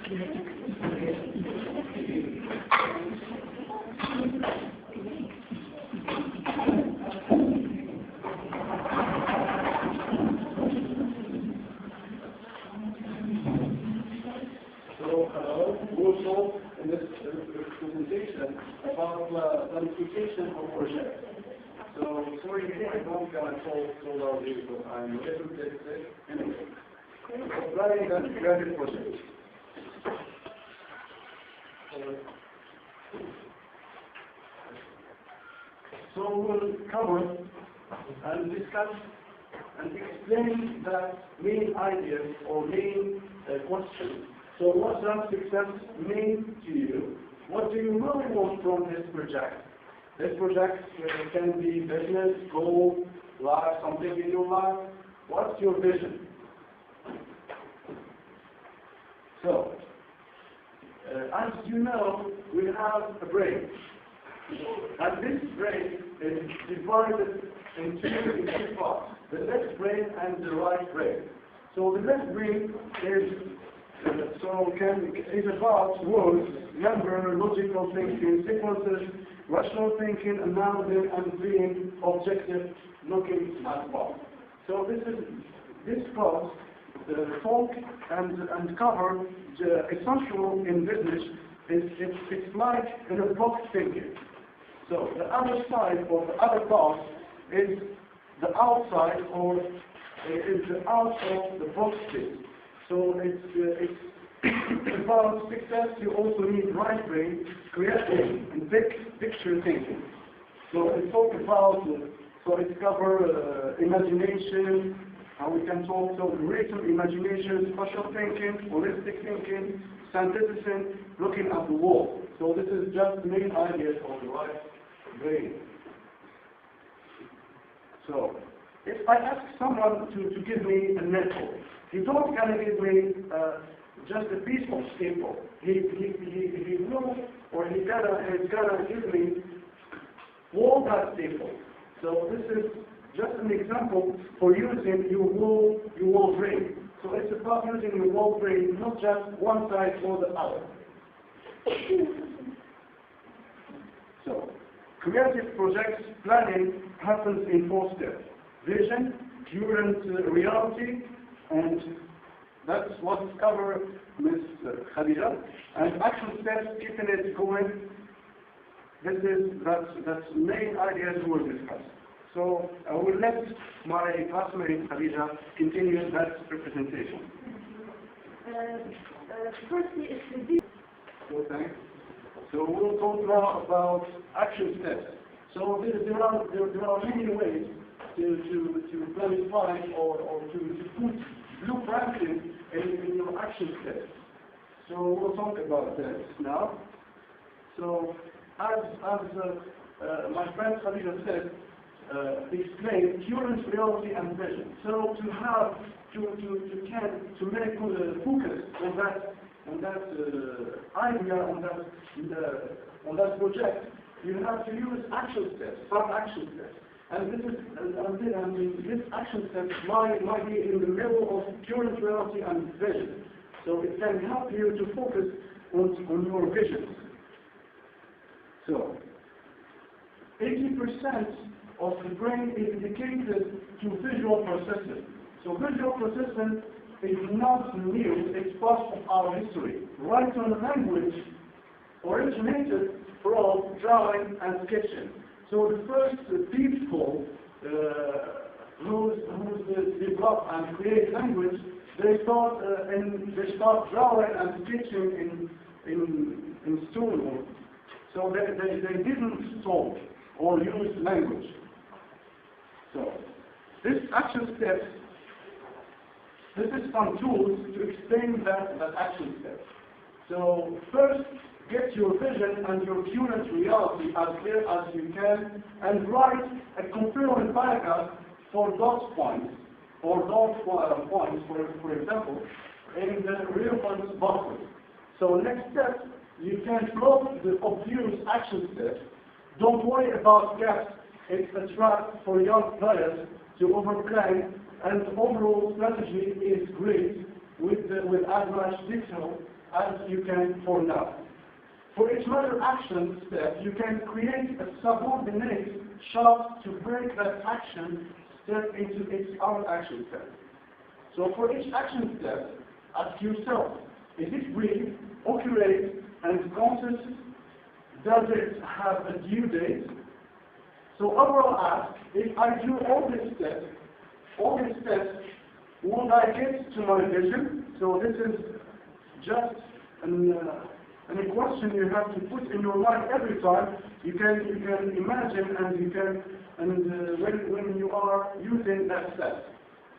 Also, in this presentation about planification of projects. So, sorry, I don't call out this, but I'm a little bit sick. Anyway, planning and graduate projects. So, we'll cover and discuss and explain the main ideas or main questions. So what does success mean to you? What do you really want from this project? This project can be business, goal, life, something in your life. What's your vision? So, as you know, we have a brain. And this brain is divided into two parts, the left brain and the right brain. So the left brain is about words, number, logical thinking, sequences, rational thinking, analysis, and being objective, looking at part. So this part, talk and cover the essential in business it's like in a box thinking. So the other side or the other part is the outside or is the out of the box thing. So it's about success. You also need right brain, creative, and big picture thinking. So it talk about it cover imagination. How we can talk so creative imagination, spatial thinking, holistic thinking, synthesis, looking at the world. So this is just the main ideas of the right brain. So if I ask someone to give me a network, he don't gonna give me just a piece of paper. He will, or he's gonna give me all that paper. So this is just an example for using your whole brain. So it's about using your whole brain, not just one side or the other. So creative projects planning happens in 4 steps: vision, current reality, and that's what's covered Ms. Khadija. And action steps, keeping it going. That's main ideas we will discuss. So I will let my classmate Khadija continue that presentation. Firstly, it's the vision. So thanks. So we'll talk now about action steps. So there are many ways to clarify or to put blueprints in your action steps. So we'll talk about that now. So as my friend Khadija said, explain current reality and vision. So to have to make focus on that idea, on that project, you have to use action steps, some action steps. And this action step might be in the middle of current reality and vision. So it can help you to focus on your vision. So 80% of the brain is dedicated to visual processing. So visual processing is not new, it's part of our history. Written language originated from drawing and sketching. So the first people who develop and create language, they start drawing and sketching in stone. So they didn't talk or use language. So this action steps, this is some tools to explain that action steps. So first, get your vision and your current reality as clear as you can, and write a comparing paragraph for those points, or those points, for example, in the reference boxes. So next step, you can plot the obvious action steps. Don't worry about gaps. It's a trap for young players to overplan, and the overall strategy is great with as much detail as you can for now. For each major action step, you can create a subordinate shaft to break that action step into its own action step. So for each action step, ask yourself, is it brief, accurate, and consistent? Does it have a due date? So overall ask, if I do all these steps, would I get to my vision? So this is just a question you have to put in your mind every time. You can imagine when you are using that step.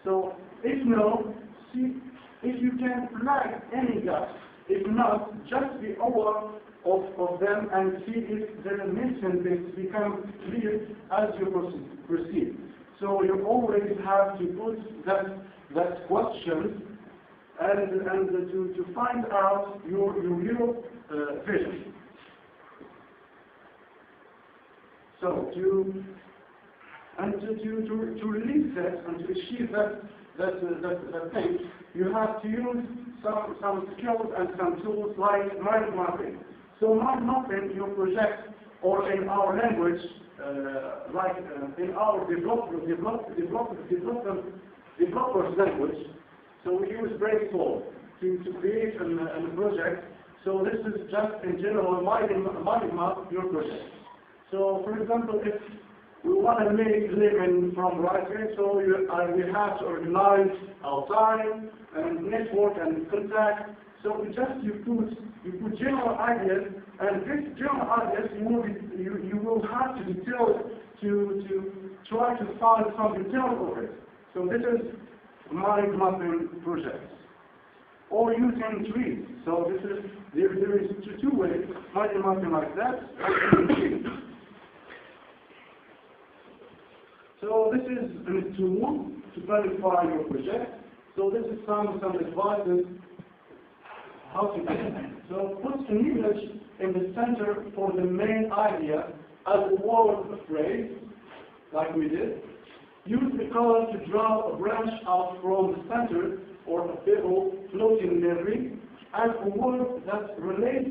So if no, see if you can flag any gaps. If not, just be aware of them and see if the missing bits become clear as you proceed. So you always have to put that question and to find out your real vision. So to release that and to achieve that thing, you have to use some skills and some tools like mind mapping. So mind mapping your project, or in our language, in our developers language, so we use Brainstorm to create a project. So this is just in general mind map your project. So for example, if we want to make living from writing, so we have to organize our time and network and contact. So you put general ideas, and these general ideas you will have to detail to try to find some detail over it. So this is mind mapping projects. Or using trees. So there is two ways, mind mapping like that, and trees. So this is a tool to verify your project. So this is some advices how to do it. So put an image in the center for the main idea as a word phrase, like we did. Use the color to draw a branch out from the center or a pebble floating nearby as a word that relates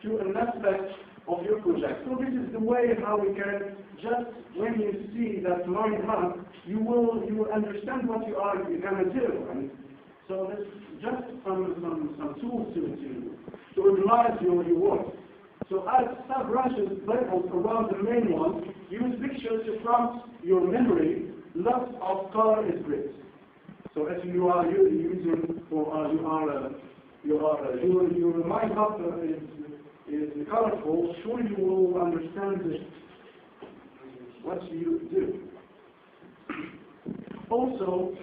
to an aspect of your project. So this is the way how we can just, when you see that mind map, you will understand what you are going to do. And so that's just some tools to organize your work. So as sub-branches labeled around the main one, use pictures to prompt your memory. Lots of color is great. So as you are using, or your mind map is colorful, sure you will understand what you do. Also,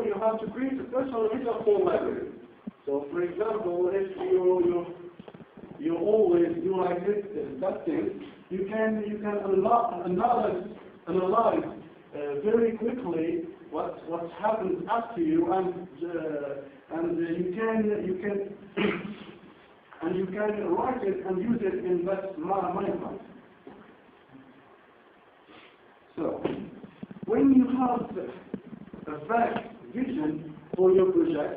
you have to create a personal metaphor library. So, for example, if you always do like this, that thing, you can analyze very quickly what happens after you, and you can write it and use it in that mind map. So, when you have a vague vision for your project,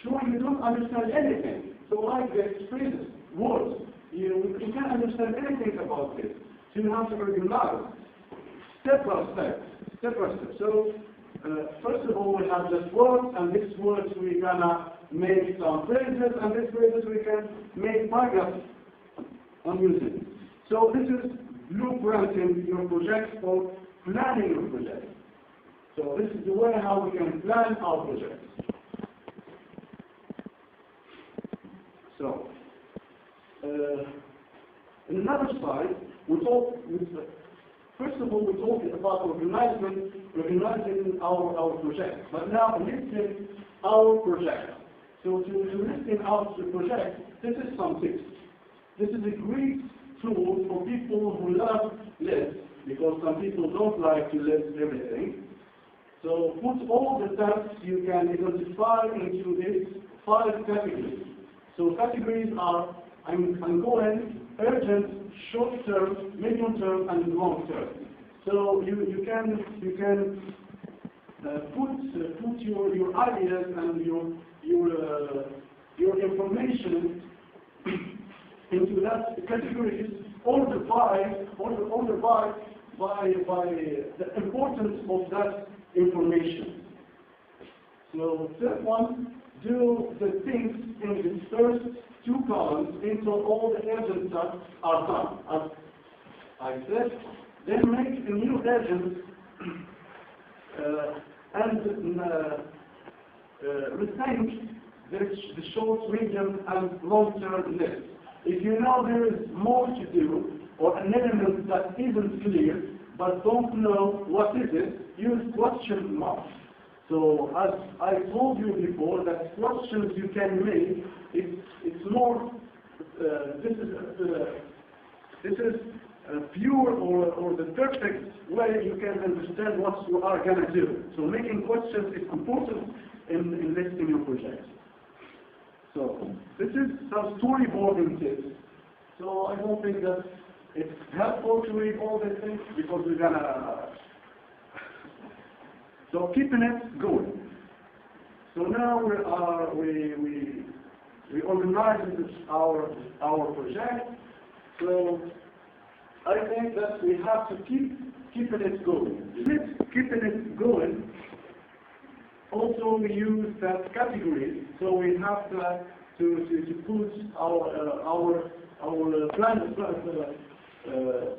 sure you don't understand anything. So like the phrases, words, you can't understand anything about this. So you have to organize step by step. So first of all, we have just words, and these words we're gonna make some phrases, and these phrases we can make paragraphs on using. So this is blueprinting your project or planning your project. So this is the way how we can plan our projects. So, in another slide, first of all, we talked about organizing our project. But now, listing our project. So, to listing out the project, this is some tips. This is a great tool for people who love lists, because some people don't like to list everything. So, put all the tasks you can identify into these 5 categories. So categories are ongoing, urgent, short term, medium term, and long term. So you can put your ideas and your information into that categories ordered by the importance of that information. So third one, do the things in the first two columns until all the urgent tasks are done. As I said, then make a new urgent and rethink the short, medium, and long-term list. If you know there is more to do, or an element that isn't clear, but don't know what is it, use question marks. So as I told you before, that questions you can make, it's more, this is pure or the perfect way you can understand what you are going to do. So making questions is important in listing your project. So this is some storyboarding tips. So I don't think that it's helpful to read all these things because we're going to... So keeping it going. So now we organize our project. So I think that we have to keeping it going. Keeping it going. Also, we use that category. So we have to put our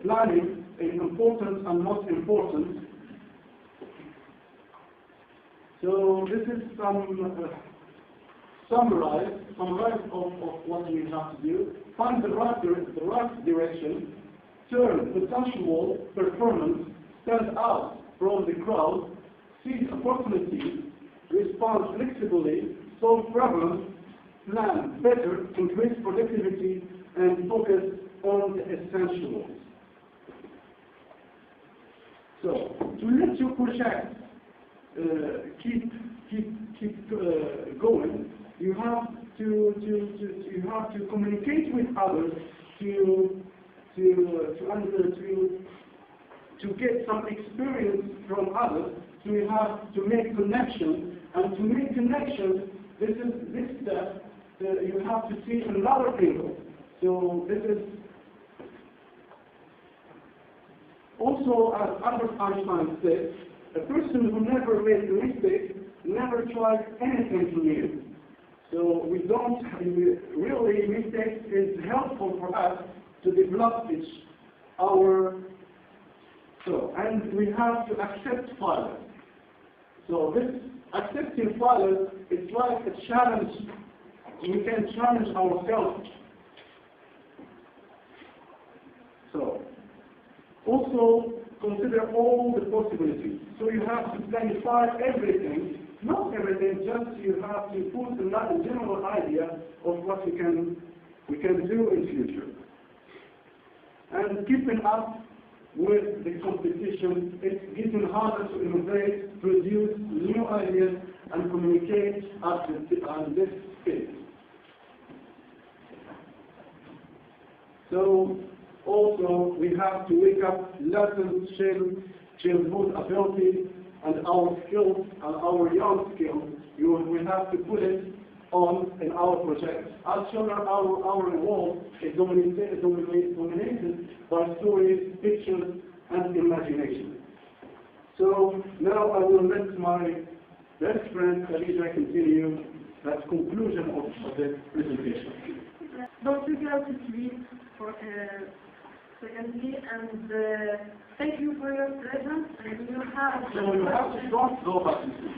planning in important and not important. So this is some summarize of what we have to do. Find the right direction. Turn potential performance. Stand out from the crowd. Seize opportunities. Respond flexibly. Solve problems. Plan better. Increase productivity. And focus on the essentials. So to let your project keep going, you have to communicate with others to get some experience from others. So you have to make connections, and to make connections, this step you have to see another angle. So this is also, as Albert Einstein said, a person who never made a mistake never tried anything new. So really mistakes is helpful for us to develop and we have to accept failure. So this accepting failure is like a challenge. We can challenge ourselves. So also consider all the possibilities. So you have to planify everything, not everything, just you have to put a general idea of what we can do in future. And keeping up with the competition, it's getting harder to innovate, produce new ideas, and communicate at this speed. So also, we have to wake up lessons, childhood abilities, and our skills, and our young skills. We have to put it on in our project. As shown, our wall is dominated by stories, pictures, and imagination. So now I will let my best friend Khadija continue that conclusion of the presentation. Don't forget to sleep for secondly, and thank you for your presence. And you have. So you have to go back to sleep.